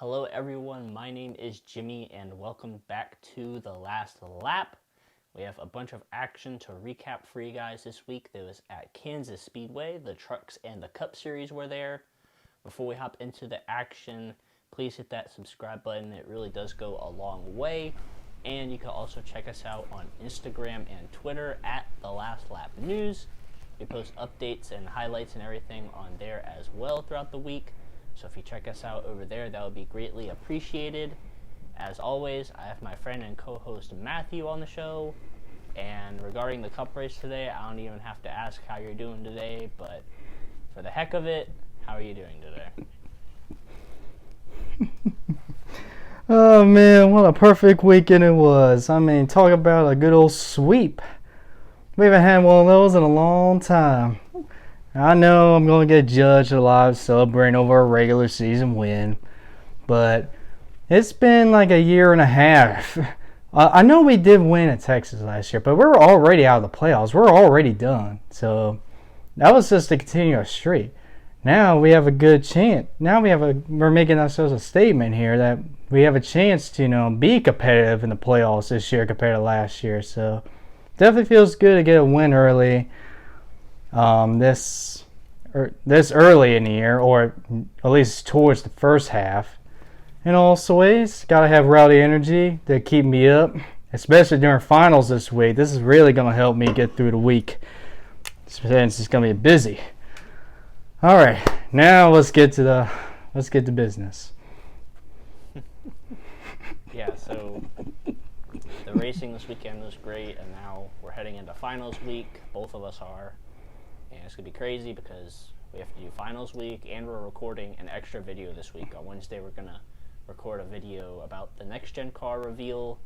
Hello everyone, my name is Jimmy and welcome back to The Last Lap. We have a bunch of action to recap for you guys this week. That was at Kansas Speedway. The trucks and the Cup Series were there. Before we hop into the action, please hit that subscribe button. It really does go a long way. And you can also check us out on Instagram and Twitter at The Last Lap News. We post updates and highlights and everything on there as well throughout the week. So if you check us out over there, that would be greatly appreciated. As always, I have my friend and co-host Matthew on the show. And regarding the Cup race today, I don't even have to ask how you're doing today, but for the heck of it, how are you doing today? Oh man, what a perfect weekend it was. I mean, talk about a good old sweep. We haven't had one of those in a long time. I know I'm going to get judged a lot celebrating over a regular season win, but it's been like a year and a half. I know we did win at Texas last year, but we were already out of the playoffs. We're already done. So that was just to continue our streak. Now we have a good chance. Now we're making ourselves a statement here that we have a chance to, be competitive in the playoffs this year compared to last year. So definitely feels good to get a win early. This early in the year, or at least towards the first half. And also, gotta have rowdy energy to keep me up, especially during finals this week. This is really gonna help me get through the week, since it's gonna be busy. All right, now let's get to business. Yeah, so the racing this weekend was great, and now we're heading into finals week. Both of us are. And it's going to be crazy because we have to do finals week, and we're recording an extra video this week. On Wednesday, we're going to record a video about the next-gen car reveal,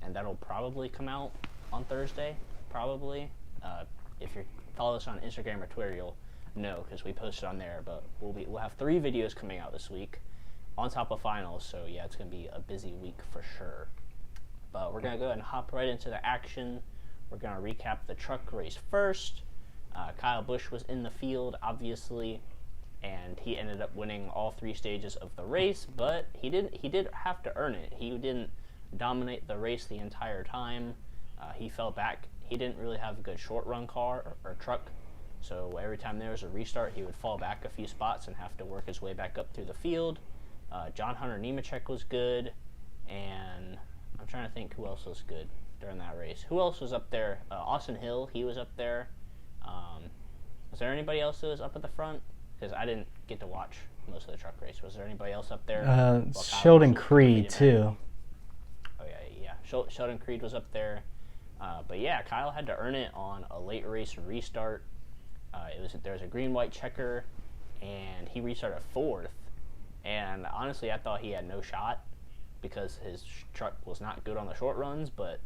and that'll probably come out on Thursday, probably. If you follow us on Instagram or Twitter, you'll know because we posted on there. But we'll have 3 videos coming out this week on top of finals, so yeah, it's going to be a busy week for sure. But we're going to go ahead and hop right into the action. We're going to recap the truck race first. Kyle Busch was in the field, obviously, and he ended up winning all 3 stages of the race, but he did have to earn it. He didn't dominate the race the entire time. He fell back. He didn't really have a good short-run car or truck, so every time there was a restart, he would fall back a few spots and have to work his way back up through the field. John Hunter Nemechek was good, and I'm trying to think who else was good during that race. Who else was up there? Austin Hill, he was up there. Was there anybody else that was up at the front? Because I didn't get to watch most of the truck race. Was there anybody else up there? Sheldon Creed, too. Oh, yeah. Sheldon Creed was up there. But, yeah, Kyle had to earn it on a late race restart. There was a green-white checker, and he restarted 4th. And, honestly, I thought he had no shot because his truck was not good on the short runs, but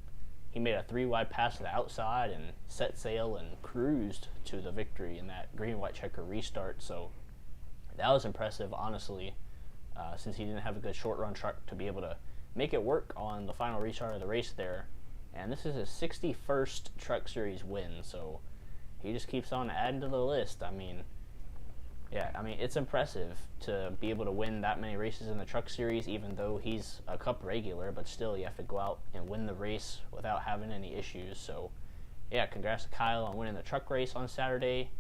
he made a 3-wide pass to the outside and set sail and cruised to the victory in that green-white checker restart. So that was impressive, honestly, since he didn't have a good short-run truck to be able to make it work on the final restart of the race there. And this is his 61st Truck Series win, so he just keeps on adding to the list. It's impressive to be able to win that many races in the Truck Series, even though he's a Cup regular, but still you have to go out and win the race without having any issues. So, yeah, congrats to Kyle on winning the truck race on Saturday.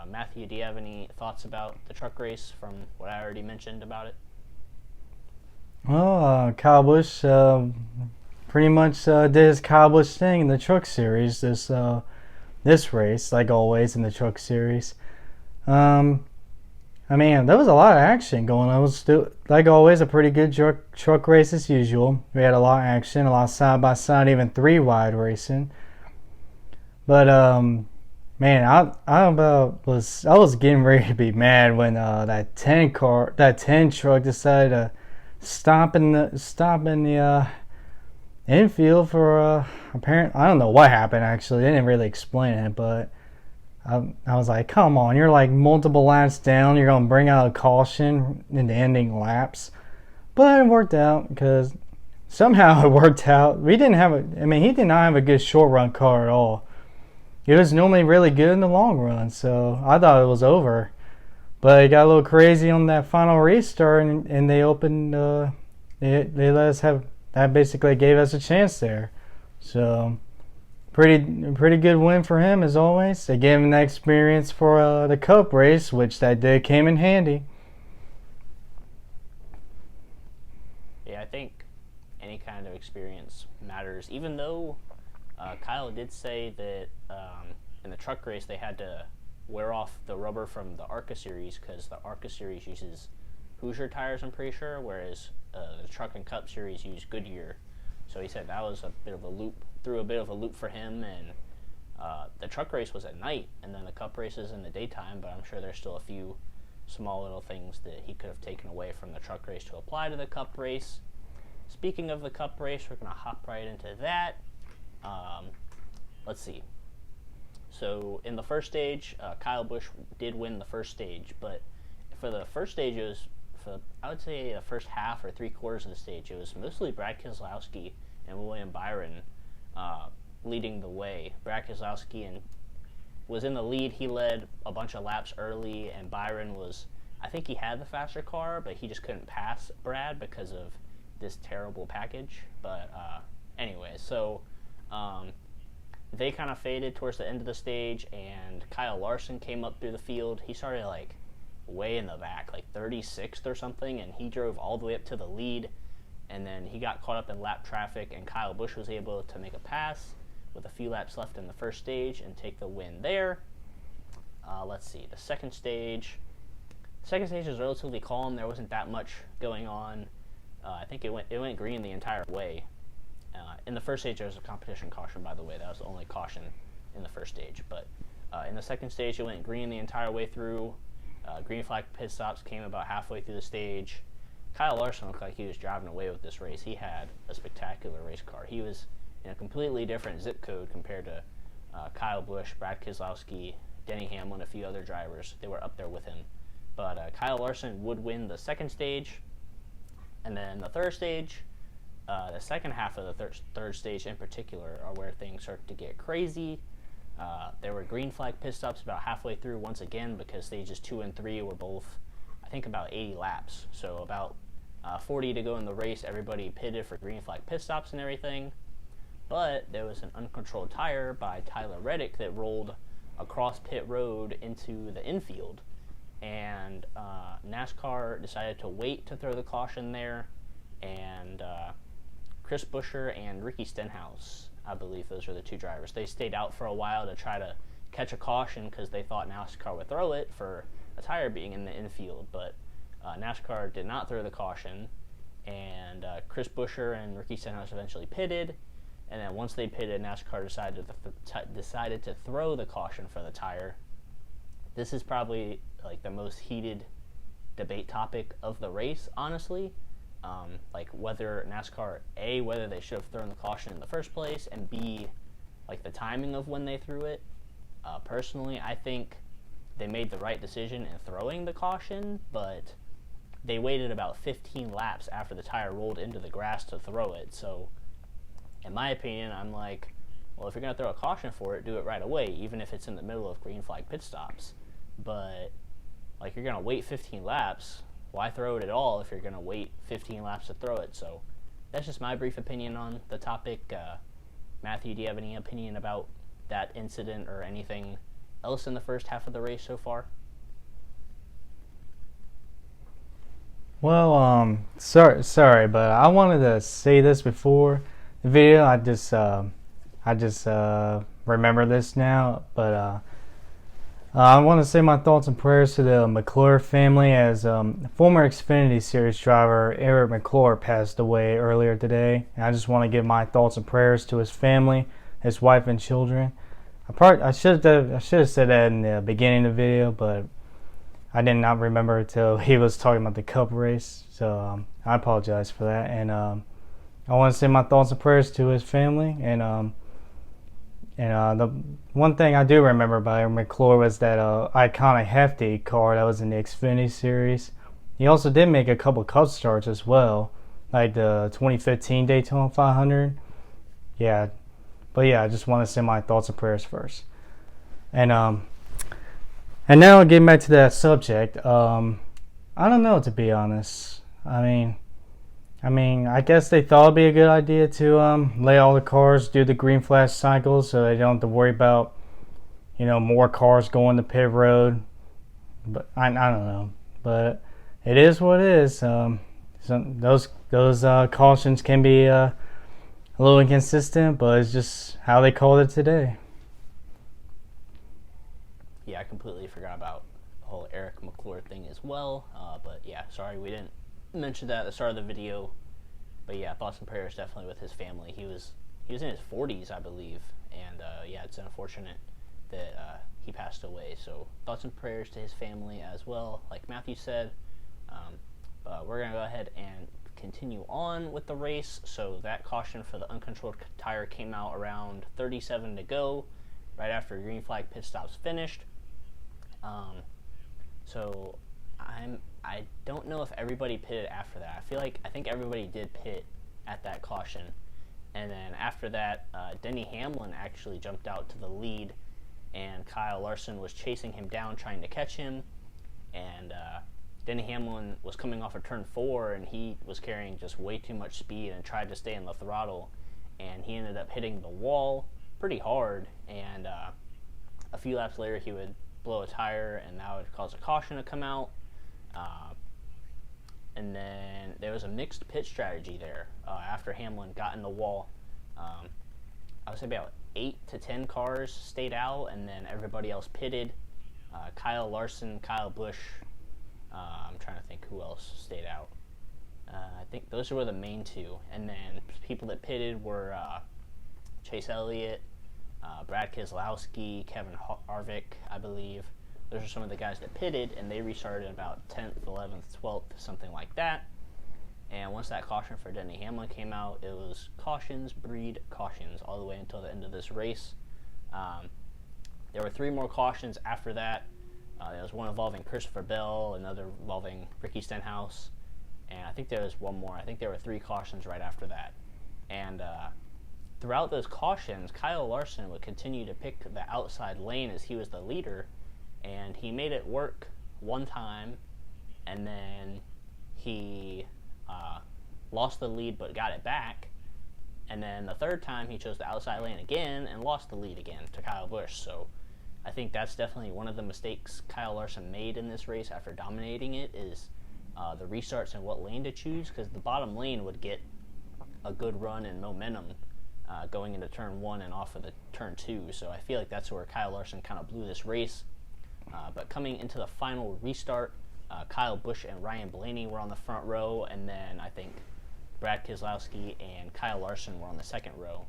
Matthew, do you have any thoughts about the truck race from what I already mentioned about it? Well, Kyle Busch pretty much did his Kyle Busch thing in the Truck Series this race, like always in the Truck Series. There was a lot of action going on. It was still, like always, a pretty good truck race as usual. We had a lot of action, a lot of side-by-side, even 3-wide racing. But, I was getting ready to be mad when that 10 truck decided to stop in the infield for apparent. I don't know what happened, actually. They didn't really explain it, but I was like, come on, you're like multiple laps down. You're going to bring out a caution in the ending laps. But it worked out because somehow it worked out. He did not have a good short run car at all. It was normally really good in the long run, so I thought it was over. But it got a little crazy on that final restart, and they opened. They let us have that. Basically, gave us a chance there. So pretty good win for him as always. They gave him that experience for the Cup race, which that did came in handy. Yeah, I think any kind of experience matters. Even though Kyle did say that in the truck race they had to wear off the rubber from the ARCA series because the ARCA series uses Hoosier tires, I'm pretty sure, whereas the Truck and Cup series use Goodyear. So he said that was a bit of a loop for him, and the truck race was at night, and then the Cup race is in the daytime, but I'm sure there's still a few small little things that he could have taken away from the truck race to apply to the Cup race. Speaking of the Cup race, we're going to hop right into that. Let's see. So in the first stage, Kyle Busch did win the first stage, but for the first stage, it was, I would say the first half or 3/4 of the stage, it was mostly Brad Keselowski and William Byron leading the way. Brad Keselowski was in the lead. He led a bunch of laps early, and Byron was, I think he had the faster car, but he just couldn't pass Brad because of this terrible package. But anyway, so they kind of faded towards the end of the stage, and Kyle Larson came up through the field. He started like way in the back, like 36th or something, and he drove all the way up to the lead, and then he got caught up in lap traffic, and Kyle Busch was able to make a pass with a few laps left in the first stage and take the win there. Let's see, the second stage was relatively calm. There wasn't that much going on. I think it went green the entire way. In the first stage, there was a competition caution, by the way. That was the only caution in the first stage. But in the second stage, it went green the entire way through. Green flag pit stops came about halfway through the stage. Kyle Larson looked like he was driving away with this race. He had a spectacular race car. He was in a completely different zip code compared to Kyle Busch, Brad Keselowski, Denny Hamlin, a few other drivers. They were up there with him. But Kyle Larson would win the second stage. And then the third stage, the second half of the third stage in particular, are where things start to get crazy. There were green flag pit stops about halfway through once again because stages 2 and 3 were both, I think, about 80 laps. So about 40 to go in the race, everybody pitted for green flag pit stops and everything. But there was an uncontrolled tire by Tyler Reddick that rolled across pit road into the infield. And NASCAR decided to wait to throw the caution there. And Chris Buescher and Ricky Stenhouse, I believe those are the two drivers, they stayed out for a while to try to catch a caution because they thought NASCAR would throw it for a tire being in the infield. But NASCAR did not throw the caution, and Chris Buescher and Ricky Stenhouse eventually pitted. And then once they pitted, NASCAR decided to throw the caution for the tire. This is probably like the most heated debate topic of the race, honestly. Like whether NASCAR, A, whether they should have thrown the caution in the first place, and B, like the timing of when they threw it. Personally, I think they made the right decision in throwing the caution, but they waited about 15 laps after the tire rolled into the grass to throw it. So in my opinion, I'm like, well, if you're going to throw a caution for it, do it right away, even if it's in the middle of green flag pit stops. But like, you're going to wait 15 laps, why throw it at all if you're going to wait 15 laps to throw it? So that's just my brief opinion on the topic. Matthew, do you have any opinion about that incident or anything else in the first half of the race so far? Well, sorry, but I wanted to say this before the video. I just remember this now, but I want to say my thoughts and prayers to the McClure family, as former Xfinity Series driver Eric McClure passed away earlier today. And I just want to give my thoughts and prayers to his family, his wife and children. I should have said that in the beginning of the video, but I did not remember until he was talking about the Cup race. So I apologize for that. And I want to say my thoughts and prayers to his family. And the one thing I do remember about McClure was that iconic Hefty car that was in the Xfinity Series. He also did make a couple Cup starts as well, like the 2015 Daytona 500. But I just want to say my thoughts and prayers first. And And now getting back to that subject, I don't know, to be honest. I guess they thought it'd be a good idea to lay all the cars, do the green flash cycle, so they don't have to worry about, more cars going to pit road. But I don't know. But it is what it is. Those cautions can be a little inconsistent, but it's just how they called it today. Yeah, I completely forgot about the whole Eric McClure thing as well. But yeah, sorry we didn't mention that at the start of the video. But yeah, thoughts and prayers definitely with his family. He was in his 40s, I believe, and yeah, it's unfortunate that he passed away. So thoughts and prayers to his family as well, like Matthew said. But we're gonna go ahead and continue on with the race. So that caution for the uncontrolled tire came out around 37 to go, right after green flag pit stops finished. So I don't know if everybody pitted after that. I think everybody did pit at that caution, and then after that, Denny Hamlin actually jumped out to the lead, and Kyle Larson was chasing him down, trying to catch him, and Denny Hamlin was coming off of turn 4, and he was carrying just way too much speed and tried to stay in the throttle, and he ended up hitting the wall pretty hard, and a few laps later he would blow a tire, and that would cause a caution to come out. And then there was a mixed pit strategy there after Hamlin got in the wall. I would say about 8 to 10 cars stayed out, and then everybody else pitted. Kyle Larson, Kyle Busch, I'm trying to think who else stayed out. I think those were the main two, and then people that pitted were Chase Elliott, Brad Keselowski, Kevin Harvick, I believe. Those are some of the guys that pitted, and they restarted about 10th, 11th, 12th, something like that. And once that caution for Denny Hamlin came out, it was cautions breed cautions all the way until the end of this race. There were 3 more cautions after that. There was one involving Christopher Bell, another involving Ricky Stenhouse, and I think there was one more. I think there were 3 cautions right after that. And throughout those cautions, Kyle Larson would continue to pick the outside lane as he was the leader, and he made it work one time, and then he lost the lead but got it back, and then the third time he chose the outside lane again and lost the lead again to Kyle Busch. So I think that's definitely one of the mistakes Kyle Larson made in this race after dominating it, is the restarts and what lane to choose, because the bottom lane would get a good run and momentum going into turn 1 and off of the turn 2. So I feel like that's where Kyle Larson kind of blew this race. But coming into the final restart, Kyle Busch and Ryan Blaney were on the front row, and then I think Brad Keselowski and Kyle Larson were on the second row.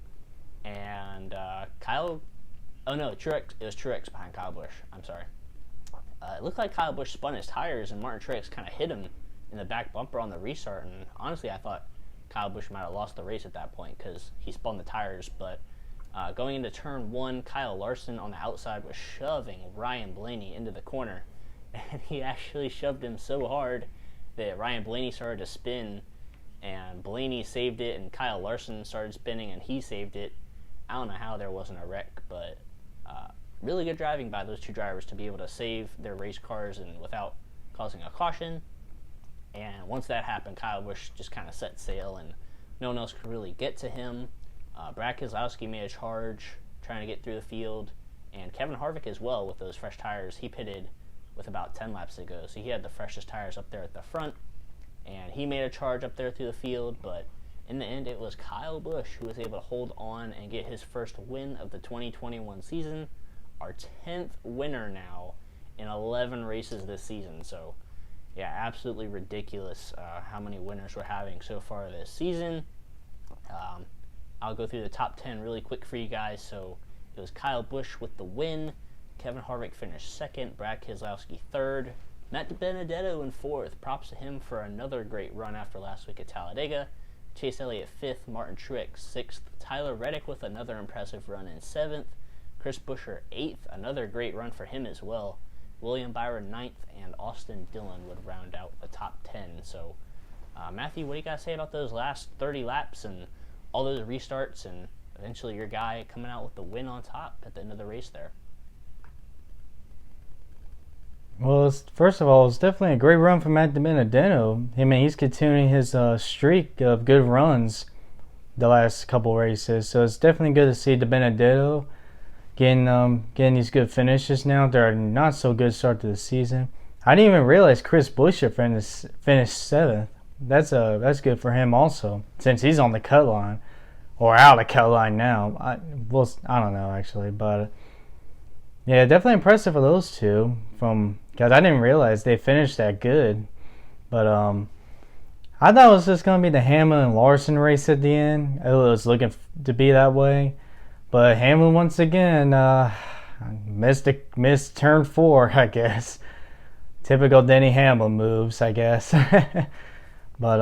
And it was Truex behind Kyle Busch. I'm sorry. It looked like Kyle Busch spun his tires, and Martin Truex kind of hit him in the back bumper on the restart. And honestly, I thought Kyle Busch might have lost the race at that point because he spun the tires. But going into turn 1, Kyle Larson on the outside was shoving Ryan Blaney into the corner, and he actually shoved him so hard that Ryan Blaney started to spin, and Blaney saved it, and Kyle Larson started spinning, and he saved it. I don't know how there wasn't a wreck, but really good driving by those two drivers to be able to save their race cars and without causing a caution. And once that happened, Kyle Busch just kind of set sail, and no one else could really get to him. Brad Keselowski made a charge trying to get through the field, and Kevin Harvick as well with those fresh tires. He pitted with about 10 laps to go, so he had the freshest tires up there at the front, and he made a charge up there through the field. But in the end, it was Kyle Busch who was able to hold on and get his first win of the 2021 season, our 10th winner now in 11 races this season. So yeah, absolutely ridiculous how many winners we're having so far this season. I'll go through the top 10 really quick for you guys. So it was Kyle Busch with the win. Kevin Harvick finished second. Brad Keselowski third. Matt DiBenedetto in fourth. Props to him for another great run after last week at Talladega. Chase Elliott fifth. Martin Truex sixth. Tyler Reddick with another impressive run in seventh. Chris Buescher eighth. Another great run for him as well. William Byron ninth, and Austin Dillon would round out the top 10. So, Matthew, what do you got to say about those last 30 laps and all those restarts, and eventually your guy coming out with the win on top at the end of the race there? Well, first of all, it's definitely a great run from Matt DiBenedetto. I mean, he's continuing his streak of good runs the last couple races, so it's definitely good to see DiBenedetto getting these good finishes now. They're not so good start to the season. I didn't even realize Chris Buescher finished seventh. That's good for him also, since he's on the cut line or out of the cut line now. I don't know actually, but yeah, definitely impressive for those two. Because I didn't realize they finished that good, but I thought it was just gonna be the Hamlin and Larson race at the end. It was looking to be that way, but Hamlin once again missed turn four, I guess. Typical Denny Hamlin moves, I guess. But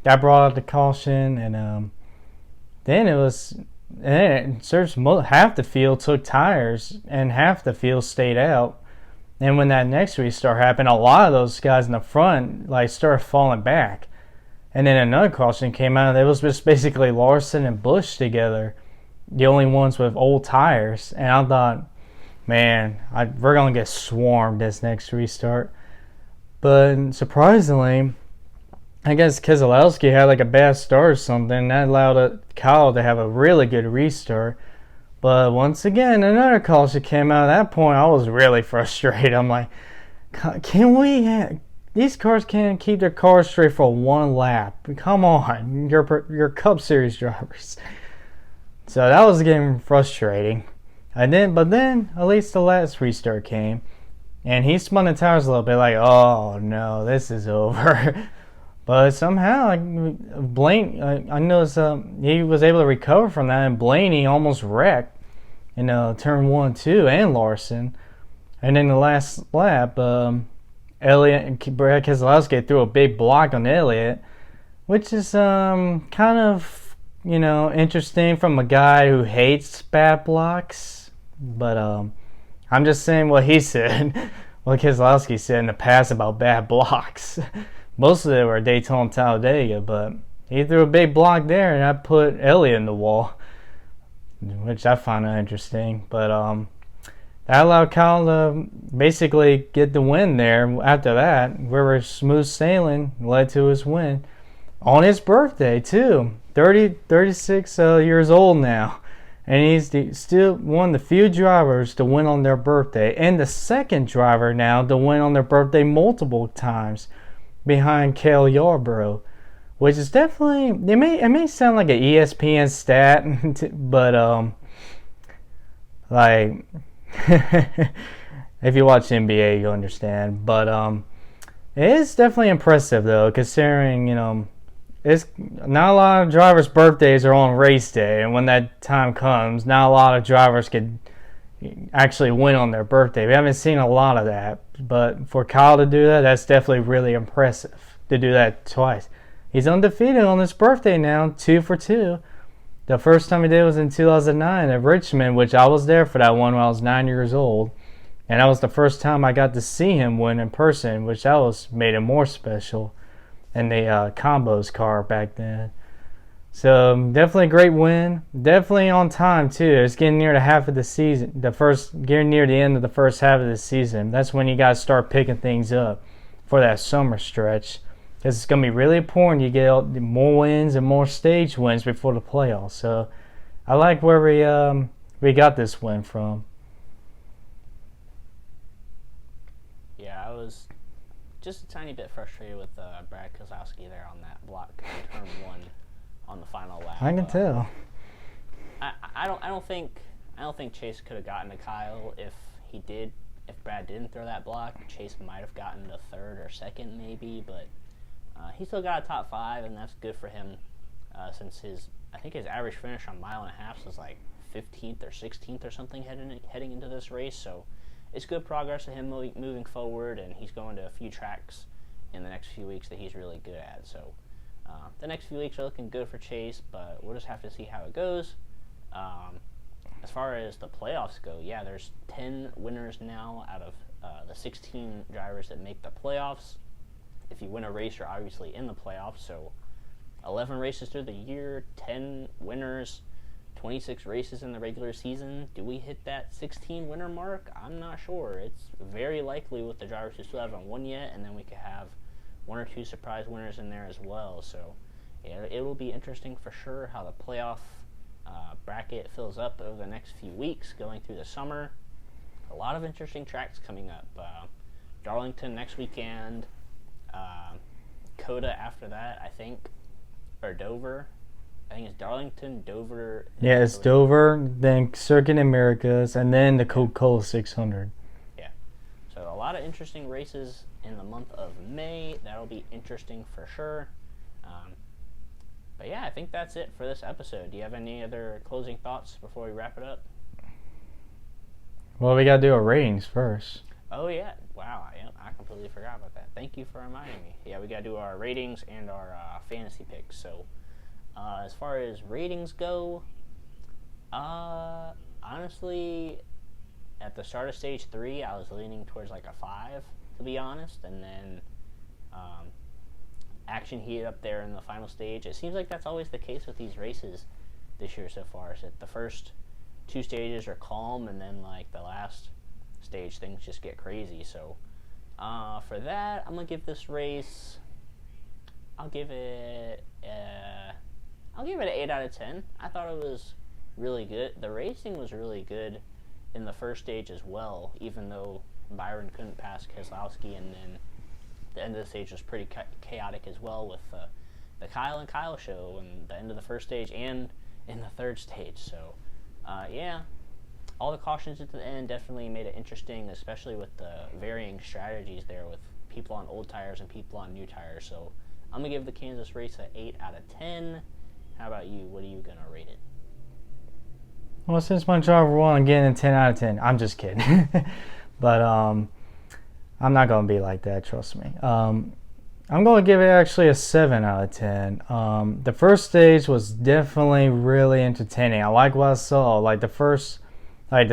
that brought out the caution, and then it was. And it searched half the field took tires, and half the field stayed out. And when that next restart happened, a lot of those guys in the front started falling back. And then another caution came out. It was just basically Larson and Busch together, the only ones with old tires. And I thought, man, we're gonna get swarmed this next restart. But surprisingly, I guess Keselowski had a bad start or something. That allowed Kyle to have a really good restart. But once again, another caution came out. At that point, I was really frustrated. I'm like, these cars can't keep their cars straight for one lap. Come on, you're Cup Series drivers. So that was getting frustrating. But then at least the last restart came, and he spun the tires a little bit. Like, oh no, this is over. But somehow, I noticed he was able to recover from that, and Blaney almost wrecked in turn 1, 2, and Larson. And in the last lap, Elliott and Brad Keselowski threw a big block on Elliott, which is kind of interesting from a guy who hates bad blocks. But I'm just saying what he said, what Keselowski said in the past about bad blocks. Most of them were Daytona Talladega, but he threw a big block there, and I put Elliott in the wall, which I find interesting. But that allowed Kyle to basically get the win there. After that, we were smooth sailing, led to his win on his birthday too. 36 years old now, and he's still one of the few drivers to win on their birthday, and the second driver now to win on their birthday multiple times, behind Cale Yarborough, which is definitely it may sound like an ESPN stat, but if you watch NBA you'll understand. But it is definitely impressive though, considering it's not a lot of drivers' birthdays are on race day, and when that time comes, not a lot of drivers can actually win on their birthday. We haven't seen a lot of that, but for Kyle to do that, that's definitely really impressive to do that twice. He's undefeated on his birthday now, 2 for 2. The first time he did was in 2009 at Richmond, which I was there for that one when I was 9 years old, and that was the first time I got to see him win in person, which made it more special in the combos car back then. So definitely a great win. Definitely on time too. It's getting near the half of the season. Getting near the end of the first half of the season. That's when you guys start picking things up for that summer stretch. Because it's gonna be really important you get more wins and more stage wins before the playoffs. So I like where we got this win from. Yeah, I was just a tiny bit frustrated with Brad Keselowski there on that block in turn 1. On the final lap, I can tell. I don't think Chase could have gotten to Kyle if Brad didn't throw that block. Chase might have gotten to third or second maybe, but he still got a top 5, and that's good for him. Since his average finish on mile and a half was like 15th or 16th or something heading into this race. So it's good progress for him moving forward, and he's going to a few tracks in the next few weeks that he's really good at. So. The next few weeks are looking good for Chase, but we'll just have to see how it goes. As far as the playoffs go, yeah, there's 10 winners now out of the 16 drivers that make the playoffs. If you win a race, you're obviously in the playoffs. So 11 races through the year, 10 winners, 26 races in the regular season. Do we hit that 16 winner mark? I'm not sure. It's very likely with the drivers who still haven't won yet, and then we could have 1 or 2 surprise winners in there as well. So yeah, it will be interesting for sure how the playoff bracket fills up over the next few weeks going through the summer. A lot of interesting tracks coming up. Darlington next weekend, Coda after that, I think, or Dover. I think it's Darlington, Dover. Yeah, it's Dover, then Circuit Americas, and then the Coca-Cola 600. Yeah. So a lot of interesting races in the month of May. That'll be interesting for sure. But yeah, I think that's it for this episode. Do you have any other closing thoughts before we wrap it up? Well, we got to do our ratings first. Oh, yeah. Wow. I completely forgot about that. Thank you for reminding me. Yeah, we got to do our ratings and our fantasy picks. So as far as ratings go, honestly, at the start of stage 3, I was leaning towards like a 5, to be honest. And then action heated up there in the final stage. It seems like that's always the case with these races this year so far. Is that the first 2 stages are calm, and then like the last stage things just get crazy. So for that, I'm gonna give this race, I'll give it an 8 out of 10. I thought it was really good. The racing was really good in the first stage as well, even though Byron couldn't pass Keselowski, and then the end of the stage was pretty chaotic as well with the Kyle and Kyle show and the end of the first stage and in the third stage. So yeah, all the cautions at the end definitely made it interesting, especially with the varying strategies there with people on old tires and people on new tires. So I'm going to give the Kansas race an 8 out of 10. How about you? What are you going to rate it? Well, since my driver won, I'm getting a 10 out of 10. I'm just kidding. But I'm not going to be like that, trust me. I'm going to give it actually a 7 out of 10. The first stage was definitely really entertaining. I like what I saw. Like the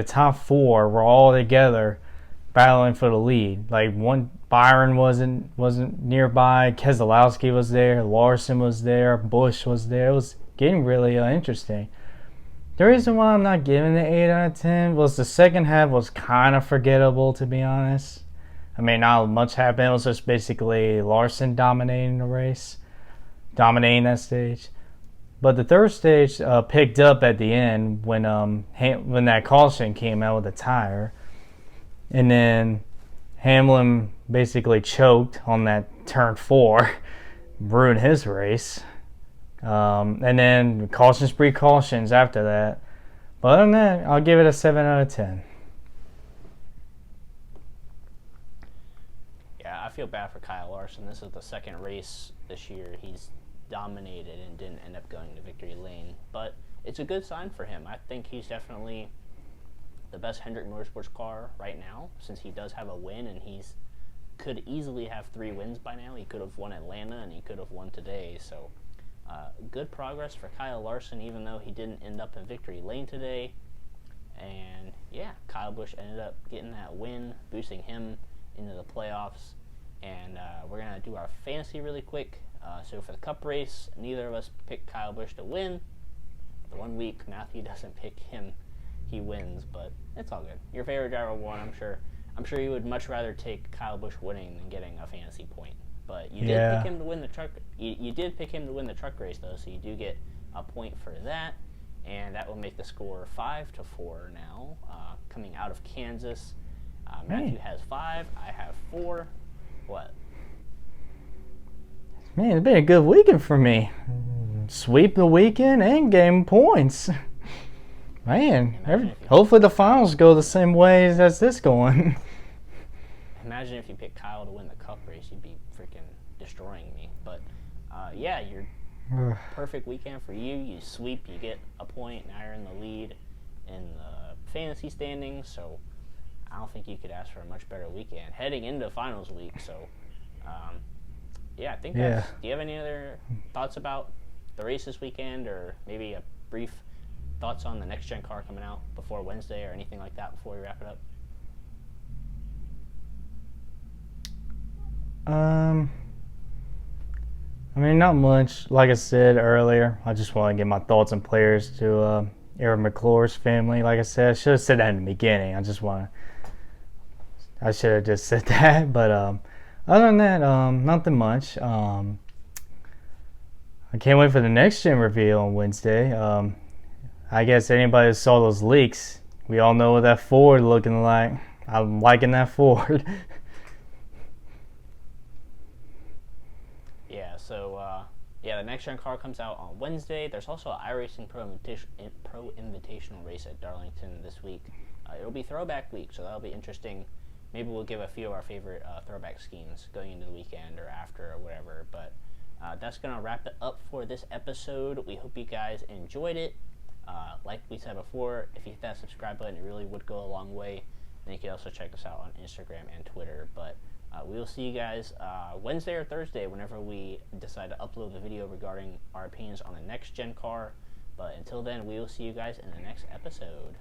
top 4 were all together battling for the lead. Like Byron wasn't nearby. Keselowski was there. Larson was there. Busch was there. It was getting really interesting. The reason why I'm not giving it 8 out of 10 was the second half was kind of forgettable, to be honest. I mean, not much happened. It was just basically Larson dominating the race, dominating that stage. But the third stage picked up at the end when that caution came out with the tire. And then Hamlin basically choked on that turn 4, ruined his race. And then precautions after that. But other than that, I'll give it a 7 out of 10. Yeah, I feel bad for Kyle Larson. This is the second race this year he's dominated and didn't end up going to victory lane. But it's a good sign for him. I think he's definitely the best Hendrick Motorsports car right now, since he does have a win, and he's could easily have 3 wins by now. He could have won Atlanta, and he could have won today. So good progress for Kyle Larson, even though he didn't end up in victory lane today. And yeah, Kyle Busch ended up getting that win, boosting him into the playoffs. And we're going to do our fantasy really quick. So for the Cup race, neither of us picked Kyle Busch to win. The 1 week Matthew doesn't pick him, he wins, but it's all good. Your favorite driver won. I'm sure you would much rather take Kyle Busch winning than getting a fantasy point. But you did pick him to win the truck. You did pick him to win the truck race, though, so you do get a point for that. And that will make the score 5-4 now, coming out of Kansas. Matthew has 5. I have 4. What? Man, it's been a good weekend for me. Sweep the weekend and gain points. Man, hopefully the finals go the same way as this going. Imagine if you picked Kyle to win the Cup race, you'd be freaking destroying me. But yeah, you're perfect weekend for you. You sweep, you get a point. Now you're in the lead in the fantasy standings. So I don't think you could ask for a much better weekend heading into finals week. So yeah, I think that's. Do you have any other thoughts about the race this weekend, or maybe a brief thoughts on the next gen car coming out before Wednesday, or anything like that before we wrap it up? I mean, not much. Like I said earlier, I just want to get my thoughts on players to Aaron McClure's family. Like I said, I should have said that in the beginning. I should have just said that. But other than that, nothing much. I can't wait for the next gen reveal on Wednesday. I guess anybody who saw those leaks, we all know what that Ford looking like. I'm liking that Ford. Yeah, so the next gen car comes out on Wednesday. There's also an iRacing Pro Invitational race at Darlington this week. It'll be throwback week, so that'll be interesting. Maybe we'll give a few of our favorite throwback schemes going into the weekend or after or whatever. But that's going to wrap it up for this episode. We hope you guys enjoyed it. Like we said before, if you hit that subscribe button, it really would go a long way. And you can also check us out on Instagram and Twitter. But we will see you guys Wednesday or Thursday whenever we decide to upload the video regarding our opinions on the next gen car. But until then, we will see you guys in the next episode.